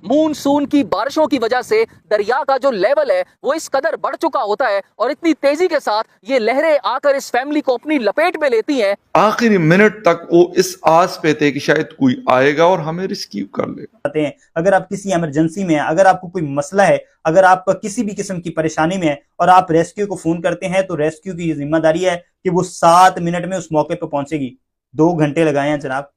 Monsoon की बारिशों की वजह से दरिया का जो लेवल है वो इस कदर बढ़ चुका होता है और इतनी तेजी के साथ ये लहरें आकर इस फैमिली को अपनी लपेट में लेती हैं। आखिरी मिनट तक वो इस आस पे थे कि शायद कोई आएगा और हमें रिस्क्यू कर लेगा। हैं, अगर आप किसी इमरजेंसी में हैं, अगर आपको कोई मसला है, अगर आप किसी भी किस्म की परेशानी में है और आप रेस्क्यू को फोन करते हैं, तो रेस्क्यू की जिम्मेदारी है कि वो 7 मिनट में उस मौके पर पहुंचेगी। 2 घंटे लगाए हैं जनाब,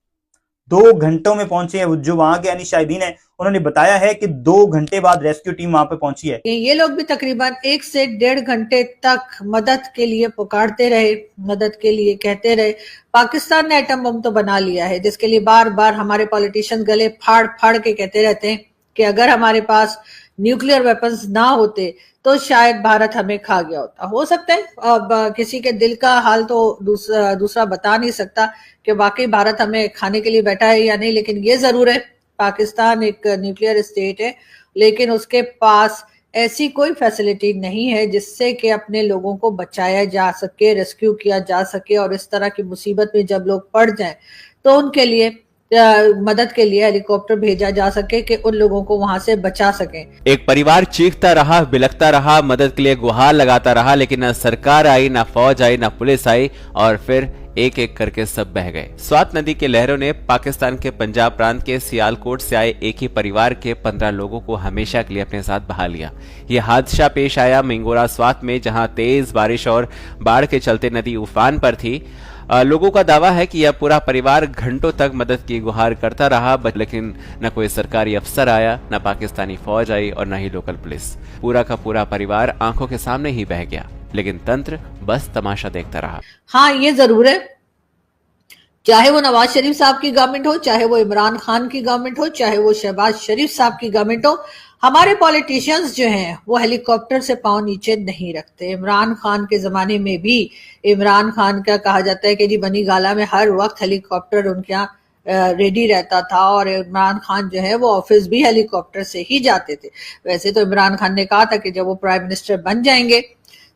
2 घंटों में पहुंचे हैं। जो वहां के यानी शाहिदीन है, उन्होंने बताया है कि 2 घंटे बाद रेस्क्यू टीम वहां पे पहुंची है। ये लोग भी तकरीबन 1 से 1.5 घंटे तक मदद के लिए पुकारते रहे, मदद के लिए कहते रहे। पाकिस्तान ने एटम बम तो बना लिया है, जिसके लिए बार बार हमारे पॉलिटिशियन गले फाड़ फाड़ के कहते रहते हैं कि अगर हमारे पास न्यूक्लियर वेपन्स ना होते तो शायद भारत हमें खा गया होता। हो सकता है, अब किसी के दिल का हाल तो दूसरा बता नहीं सकता कि वाकई भारत हमें खाने के लिए बैठा है या नहीं, लेकिन ये जरूर है पाकिस्तान एक न्यूक्लियर स्टेट है, लेकिन उसके पास ऐसी कोई फैसिलिटी नहीं है जिससे कि अपने लोगों को बचाया जा सके, रेस्क्यू किया जा सके। और इस तरह की मुसीबत में जब लोग पड़ जाएं तो उनके लिए मदद के लिए हेलीकॉप्टर भेजा जा सके कि उन लोगों को वहां से बचा सकें। एक परिवार चीखता रहा, बिलखता रहा, मदद के लिए गुहार लगाता रहा, लेकिन न सरकार आई, न फौज आई, न पुलिस आई और फिर एक एक करके सब बह गए। स्वात नदी के लहरों ने पाकिस्तान के पंजाब प्रांत के सियालकोट से आए एक ही परिवार के 15 लोगों को हमेशा के लिए अपने साथ बहा लिया। यह हादसा पेश आया मिंगोरा स्वात में, जहां तेज बारिश और बाढ़ के चलते नदी उफान पर थी। लोगों का दावा है कि यह पूरा परिवार घंटों तक मदद की गुहार करता रहा, लेकिन न कोई सरकारी अफसर आया, न पाकिस्तानी फौज आई और न ही लोकल पुलिस। पूरा का पूरा परिवार आंखों के सामने ही बह गया, लेकिन तंत्र बस तमाशा देखता रहा। हाँ, ये जरूर है, चाहे वो नवाज शरीफ साहब की गवर्नमेंट हो, चाहे वो इमरान खान की गवर्नमेंट हो, चाहे वो शहबाज शरीफ साहब की गवर्नमेंट हो, हमारे पॉलिटिशियंस जो हैं वो हेलीकॉप्टर से पांव नीचे नहीं रखते। इमरान खान के जमाने में भी इमरान खान का कहा जाता है कि जी बनी गाला में हर वक्त हेलीकॉप्टर उनके यहाँ रेडी रहता था और इमरान खान जो है वो ऑफिस भी हेलीकॉप्टर से ही जाते थे। वैसे तो इमरान खान ने कहा था कि जब वो प्राइम मिनिस्टर बन जाएंगे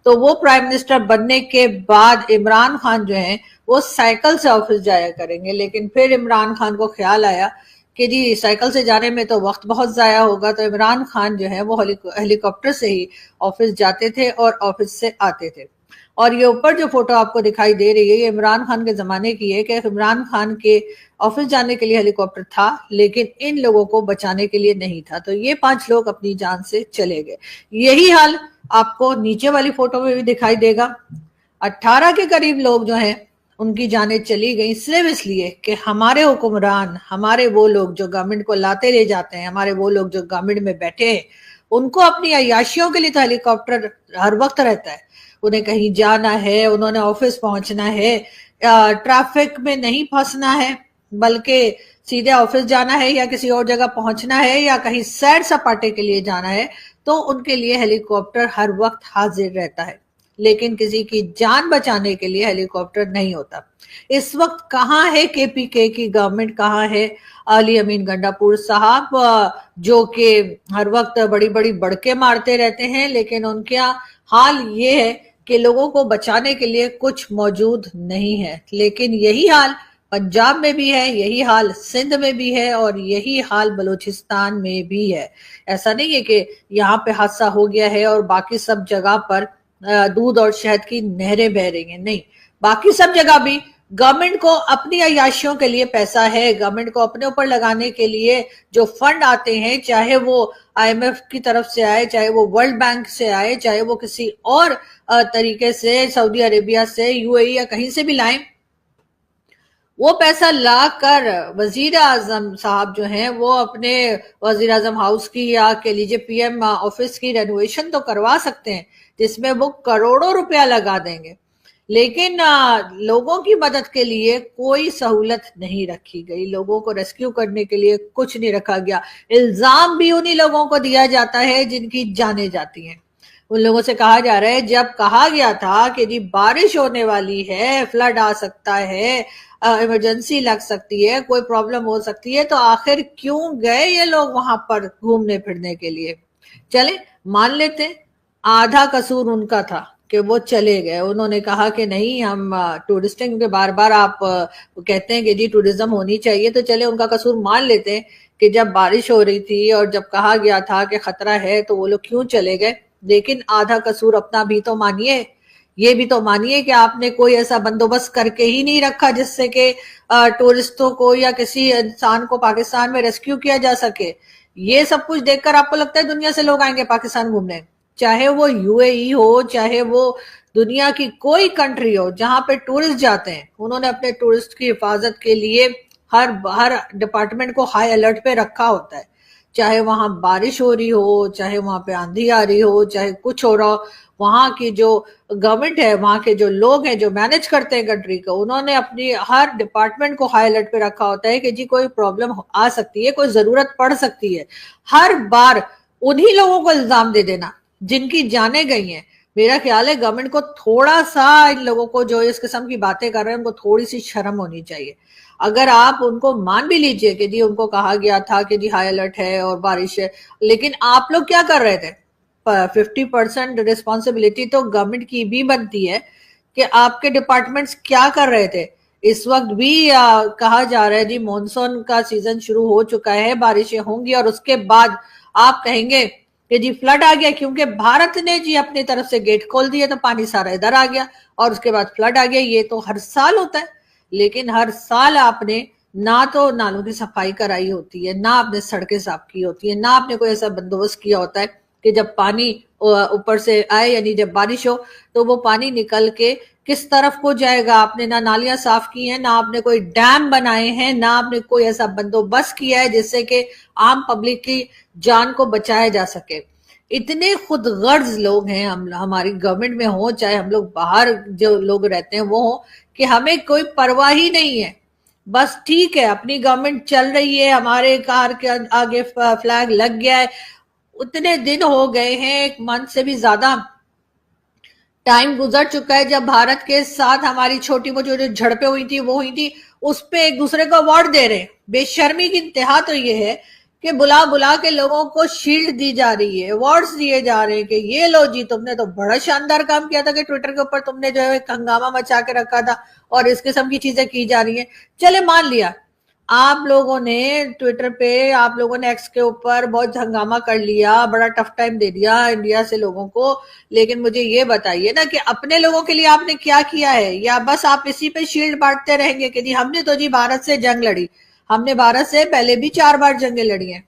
तो वो प्राइम मिनिस्टर बनने के बाद इमरान खान जो है वो साइकिल से ऑफिस जाया करेंगे, लेकिन फिर इमरान खान को ख्याल आया कि जी साइकिल से जाने में तो वक्त बहुत ज़ाया होगा, तो इमरान खान जो है वो हेलीकॉप्टर से ही ऑफिस जाते थे और ऑफिस से आते थे। और ये ऊपर जो फोटो आपको दिखाई दे रही है ये इमरान खान के ज़माने की है कि इमरान खान के ऑफिस जाने के लिए हेलीकॉप्टर था, लेकिन इन लोगों को बचाने के लिए नहीं था। तो ये 5 लोग अपनी जान से चले गए। यही हाल आपको नीचे वाली फोटो में भी दिखाई देगा। 18 के करीब लोग जो हैं उनकी जानें चली गई सिर्फ इसलिए कि हमारे हुक्मरान, हमारे वो लोग जो गवर्नमेंट को लाते ले जाते हैं, हमारे वो लोग जो गवर्नमेंट में बैठे हैं, उनको अपनी अय्याशियों के लिए तो हेलीकॉप्टर हर वक्त रहता है। उन्हें कहीं जाना है, उन्होंने ऑफिस पहुंचना है, ट्रैफिक में नहीं फंसना है, बल्कि सीधे ऑफिस जाना है या किसी और जगह पहुंचना है या कहीं सैर सपाटे के लिए जाना है, तो उनके लिए हेलीकॉप्टर हर वक्त हाजिर रहता है। लेकिन किसी की जान बचाने के लिए हेलीकॉप्टर नहीं होता। इस वक्त कहाँ है केपीके की गवर्नमेंट, कहाँ है अली अमीन गंडापुर साहब, जो कि हर वक्त बड़ी बड़ी बड़के मारते रहते हैं, लेकिन उनके हाल ये है कि लोगों को बचाने के लिए कुछ मौजूद नहीं है। लेकिन यही हाल पंजाब में भी है, यही हाल सिंध में भी है और यही हाल बलूचिस्तान में भी है। ऐसा नहीं है कि यहाँ पे हादसा हो गया है और बाकी सब जगह पर दूध और शहद की नहरें बह रही हैं, नहीं, बाकी सब जगह भी गवर्नमेंट को अपनी अय्याशियों के लिए पैसा है। गवर्नमेंट को अपने ऊपर लगाने के लिए जो फंड आते हैं, चाहे वो IMF की तरफ से आए, चाहे वो वर्ल्ड बैंक से आए, चाहे वो किसी और तरीके से सऊदी अरेबिया से, UAE या कहीं से भी लाएं, वो पैसा लाकर वजीर आजम साहब जो हैं वो अपने वजीर आजम हाउस की या कह लीजिए PM ऑफिस की रेनोवेशन तो करवा सकते हैं, जिसमें वो करोड़ों रुपया लगा देंगे, लेकिन लोगों की मदद के लिए कोई सहूलत नहीं रखी गई। लोगों को रेस्क्यू करने के लिए कुछ नहीं रखा गया। इल्जाम भी उन्हीं लोगों को दिया जाता है जिनकी जानें जाती हैं। उन लोगों से कहा जा रहा है, जब कहा गया था कि जी बारिश होने वाली है, फ्लड आ सकता है, इमरजेंसी लग सकती है, कोई प्रॉब्लम हो सकती है, तो आखिर क्यों गए ये लोग वहां पर घूमने फिरने के लिए। चले मान लेते आधा कसूर उनका था कि वो चले गए। उन्होंने कहा कि नहीं, हम टूरिस्ट हैं, क्योंकि बार बार आप कहते हैं कि जी टूरिज्म होनी चाहिए, तो चले उनका कसूर मान लेते हैं कि जब बारिश हो रही थी और जब कहा गया था कि खतरा है तो वो लोग क्यों चले गए। लेकिन आधा कसूर अपना भी तो मानिए, ये भी तो मानिए कि आपने कोई ऐसा बंदोबस्त करके ही नहीं रखा जिससे कि टूरिस्टों को या किसी इंसान को पाकिस्तान में रेस्क्यू किया जा सके। ये सब कुछ देखकर आपको लगता है दुनिया से लोग आएंगे पाकिस्तान घूमने? चाहे वो यूएई हो, चाहे वो दुनिया की कोई कंट्री हो जहां पे टूरिस्ट जाते हैं, उन्होंने अपने टूरिस्ट की हिफाजत के लिए हर डिपार्टमेंट को हाई अलर्ट पे रखा होता है। चाहे वहां बारिश हो रही हो, चाहे वहां पे आंधी आ रही हो, चाहे कुछ हो रहा हो, वहां की जो गवर्नमेंट है, वहां के जो लोग हैं जो मैनेज करते हैं कंट्री को, उन्होंने अपनी हर डिपार्टमेंट को हाई अलर्ट पे रखा होता है कि जी कोई प्रॉब्लम आ सकती है, कोई जरूरत पड़ सकती है। हर बार उन्हीं लोगों को इल्जाम दे देना जिनकी जाने गई हैं। मेरा ख्याल है गवर्नमेंट को थोड़ा सा इन लोगों को जो इस किस्म की बातें कर रहे हैं उनको थोड़ी सी शर्म होनी चाहिए। अगर आप उनको मान भी लीजिए कि जी उनको कहा गया था कि जी हाई अलर्ट है और बारिश है, लेकिन आप लोग क्या कर रहे थे? 50% रिस्पॉन्सिबिलिटी तो गवर्नमेंट की भी बनती है कि आपके डिपार्टमेंट्स क्या कर रहे थे। इस वक्त भी कहा जा रहा है जी मॉनसून का सीजन शुरू हो चुका है, बारिशें होंगी और उसके बाद आप कहेंगे कि जी फ्लड आ गया, क्योंकि भारत ने जी अपनी तरफ से गेट खोल दिया तो पानी सारा इधर आ गया और उसके बाद फ्लड आ गया। ये तो हर साल होता है, लेकिन हर साल आपने ना तो नालों की सफाई कराई होती है, ना आपने सड़कें साफ की होती है, ना आपने कोई ऐसा बंदोबस्त किया होता है कि जब पानी ऊपर से आए यानी जब बारिश हो तो वो पानी निकल के किस तरफ को जाएगा। आपने ना नालियां साफ की हैं, ना आपने कोई डैम बनाए हैं, ना आपने कोई ऐसा बंदोबस्त किया है जिससे कि आम पब्लिक की जान को बचाया जा सके। इतने खुदगर्ज लोग हैं हम, हमारी गवर्नमेंट में हो चाहे हम लोग बाहर जो लोग रहते हैं वो हो, कि हमें कोई परवाह ही नहीं है। बस ठीक है, अपनी गवर्नमेंट चल रही है, हमारे कार के आगे फ्लैग लग गया है। उतने दिन हो गए हैं, 1 मंथ से भी ज्यादा टाइम गुजर चुका है जब भारत के साथ हमारी छोटी मोटी जो झड़पें हुई थी वो हुई थी, उस पे एक दूसरे को अवार्ड दे रहे हैं। बेशर्मी की इंतहा तो ये है कि बुला बुला के लोगों को शील्ड दी जा रही है, अवार्ड्स दिए जा रहे हैं कि ये लो जी तुमने तो बड़ा शानदार काम किया था कि ट्विटर के ऊपर तुमने जो है हंगामा मचा के रखा था और इस किस्म की चीजें की जा रही हैं। चले मान लिया आप लोगों ने ट्विटर पे, आप लोगों ने एक्स के ऊपर बहुत हंगामा कर लिया, बड़ा टफ टाइम दे दिया इंडिया से लोगों को, लेकिन मुझे ये बताइए ना कि अपने लोगों के लिए आपने क्या किया है? या बस आप इसी पे शील्ड बांटते रहेंगे कि जी हमने तो जी भारत से जंग लड़ी, हमने भारत से पहले भी 4 बार जंगें लड़ी हैं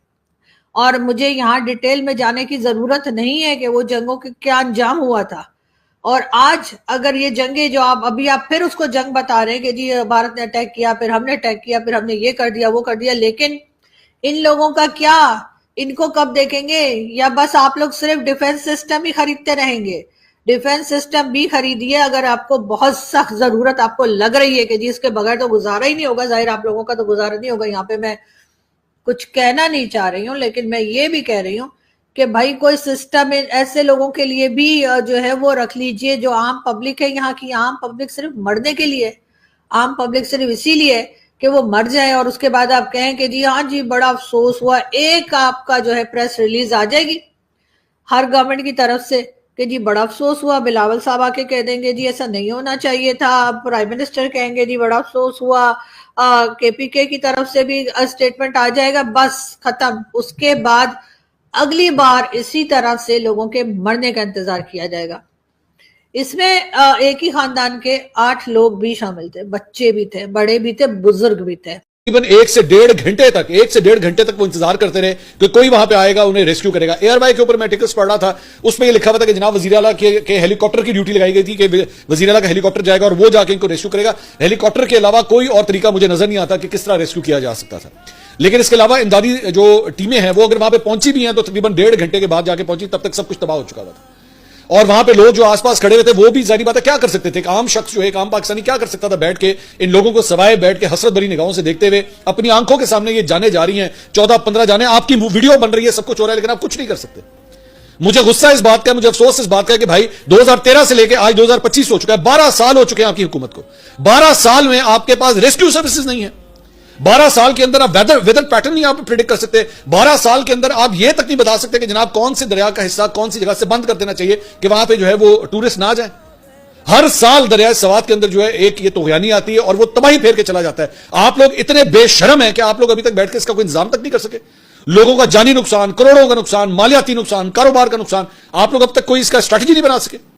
और मुझे यहाँ डिटेल में जाने की जरूरत नहीं है कि वो जंगों के क्या अंजाम हुआ था। और आज अगर ये जंगे जो आप फिर उसको जंग बता रहे हैं कि जी भारत ने अटैक किया, फिर हमने अटैक किया, फिर हमने ये कर दिया वो कर दिया, लेकिन इन लोगों का क्या? इनको कब देखेंगे? या बस आप लोग सिर्फ डिफेंस सिस्टम ही खरीदते रहेंगे? डिफेंस सिस्टम भी खरीदिए अगर आपको बहुत सख्त जरूरत आपको लग रही है कि जी इसके बगैर तो गुजारा ही नहीं होगा। जाहिर आप लोगों का तो गुजारा नहीं होगा, यहाँ पे मैं कुछ कहना नहीं चाह रही हूँ, लेकिन मैं ये भी कह रही हूँ कि भाई कोई सिस्टम ऐसे लोगों के लिए भी जो है वो रख लीजिए जो आम पब्लिक है। यहाँ की आम पब्लिक सिर्फ मरने के लिए, आम पब्लिक सिर्फ इसीलिए कि वो मर जाए और उसके बाद आप कहें कि जी हाँ जी बड़ा अफसोस हुआ। एक आपका जो है प्रेस रिलीज आ जाएगी हर गवर्नमेंट की तरफ से कि जी बड़ा अफसोस हुआ, बिलावल साहब आके कह देंगे जी ऐसा नहीं होना चाहिए था, प्राइम मिनिस्टर कहेंगे जी बड़ा अफसोस हुआ, केपीके की तरफ से भी स्टेटमेंट आ जाएगा, बस खत्म। उसके बाद अगली बार इसी तरह से लोगों के मरने का इंतजार किया जाएगा। इसमें एक ही खानदान के 8 लोग भी शामिल थे, बच्चे भी थे, बड़े भी थे, बुजुर्ग भी थे। तकरीबन 1 से 1.5 घंटे तक वो इंतजार करते रहे कि कोई वहां पे आएगा उन्हें रेस्क्यू करेगा। एयरबाई के ऊपर मैं टिकट्स पढ़ रहा था, उसमें ये लिखा हुआ था कि जनाब वजीर आला के हेलीकॉप्टर की ड्यूटी लगाई गई थी कि वजीर आला का हेलीकॉप्टर जाएगा और वो जाके इनको रेस्क्यू करेगा। हेलीकॉप्टर के अलावा कोई और तरीका मुझे नजर नहीं आता कि किस तरह रेस्क्यू किया जा सकता था। लेकिन इसके अलावा इमदादी जो टीमें हैं वो अगर वहां पे पहुंची भी हैं तो तकरीबन 1.5 घंटे के बाद जाके पहुंची, तब तक सब कुछ तबाह हो चुका था। और वहां पे लोग जो आसपास खड़े हुए थे वो भी जारी बात है क्या कर सकते थे? एक आम शख्स जो है, एक आम पाकिस्तानी क्या कर सकता था बैठ के इन लोगों को सवाए बैठ के हसरत भरी निगाहों से देखते हुए? अपनी आंखों के सामने ये जाने जा रही हैं, 14-15 जाने, आपकी वीडियो बन रही है, सब कुछ हो रहा है, लेकिन आप कुछ नहीं कर सकते। मुझे गुस्सा इस बात का, मुझे अफसोस इस बात का कि भाई 2013 से लेकर आज 2025 हो चुका है, 12 साल हो चुके हैं आपकी हुकूमत को। 12 साल में आपके पास रेस्क्यू सर्विसेज नहीं है। 12 साल के अंदर आप वेदर पैटर्न नहीं आप प्रेडिक्ट कर सकते। 12 साल के अंदर आप यह तक नहीं बता सकते कि जनाब कौन से दरिया का हिस्सा कौन सी जगह से बंद कर देना चाहिए कि वहां पे जो है वो टूरिस्ट ना जाए। हर साल दरियाए सवात के अंदर जो है एक ये तोगयानी आती है और वो तबाही फेर के चला जाता है। आप लोग इतने बेशरम हैं कि आप लोग अभी तक बैठ के इसका कोई इंतजाम तक नहीं कर सके। लोगों का जानी नुकसान, करोड़ों का नुकसान, मालियाती नुकसान, कारोबार का नुकसान, आप लोग अब तक कोई इसका स्ट्रैटेजी नहीं बना सके।